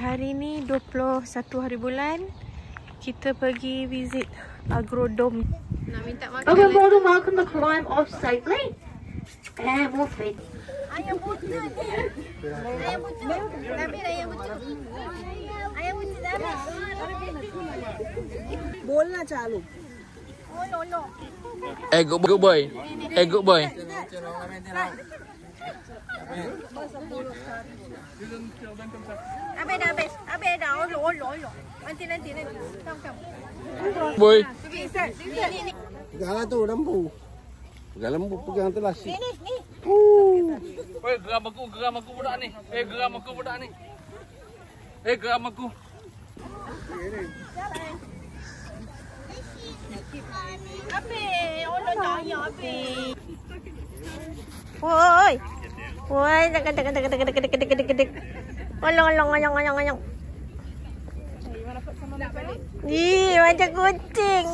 hari ni 21 hari bulan. Kita pergi visit Agrodome. Nak minta makan. Welcome aboard and welcome to climb off safely. And more feet. Ayam buta ni. Ayam buta. Tapi ayam buta. Ayam buta dah. बोलना चालू Oh no. Good boy. Good boy. Habis dah. Oh. Nanti. Come. Boy. pegang tu lembu pegang lembu pegang tu lasik Ni. Oi, geram aku budak ni. Geram aku budak ni. Geram aku. Habis. Oh no, habis. Woi, dek. Olong. Ih, macam kucing.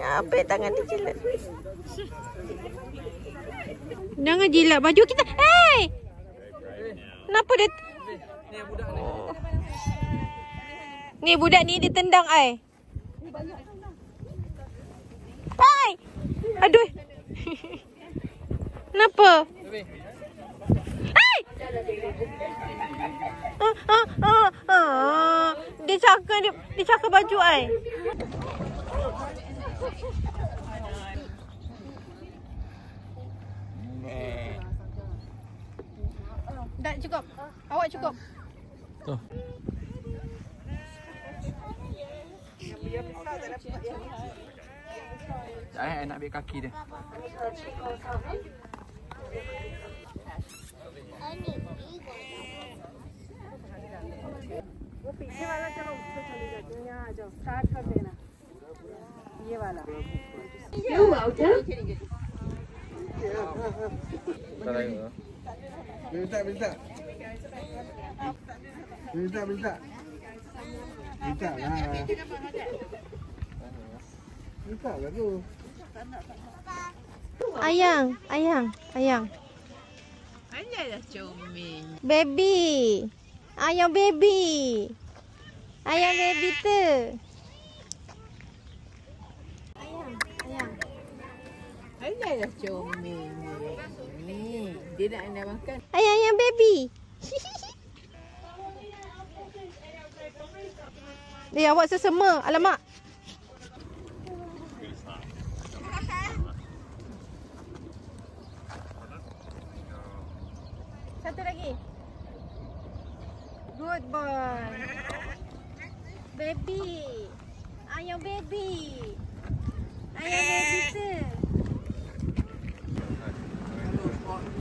Apa tangan dia jilat? Jangan jilat baju kita. Hey! Kenapa dia? Ni budak ni dia tendang ai. Hai! Aduh. Kenapa? Hai! Dia cakap baju ai. Dah cukup. Awak cukup. Tu. Saya nak ambil kaki dia. वो पीछे वाला चलो उससे चली जाती है यहाँ आ जाओ स्टार्ट कर देना ये वाला You're welcome. minta minta lah tu Ayang. Alah comel. Baby. Ayang baby. Ayang baby tu. Ayang. Alah comel ni. Dia nak makan. Ayang baby. Awak sesama. Alamak. Satu lagi. Good boy. Baby. Ayam baby. Ayam baby tu.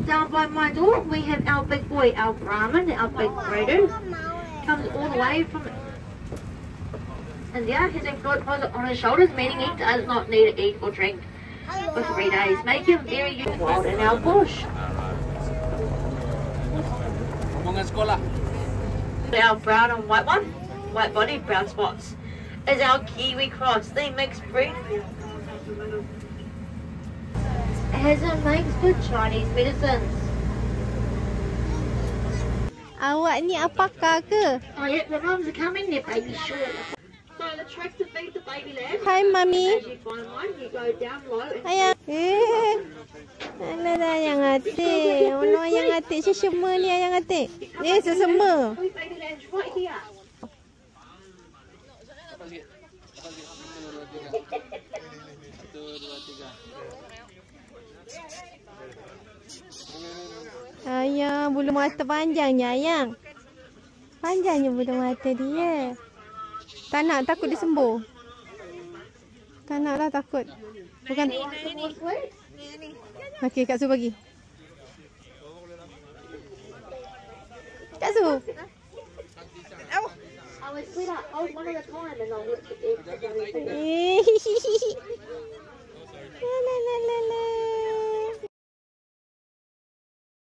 Down by my door, we have our big boy, our Brahmin, our big breeder. Comes all the way from India. His employed deposit on his shoulders, meaning he does not need to eat or drink for 3 days. Make him very wild in our bush. Hubungan sekolah. Our brown and white one, white body, brown spots, is our Kiwi cross, the mixed breed. It has a makes good Chinese medicines. Awak ni apakah ke? Oh yeah, the mums are coming, they're baby short. So the tricks to feed the baby lamb. Hai mami. As you find one, you go down low and Ayang. Alah ayang atik. Ono ayang atik sesama ni ayang atik. Sesama. we baby lambs right here. Ayang, bulu mata panjangnya ayang. Panjangnya bulu mata dia. Tak nak, takut dia sembuh. Tak nak lah, takut. Bukan. Okey, Kak Su bagi. Kak Su. I would split up, hold one at a time and I'll look at it. La la la la.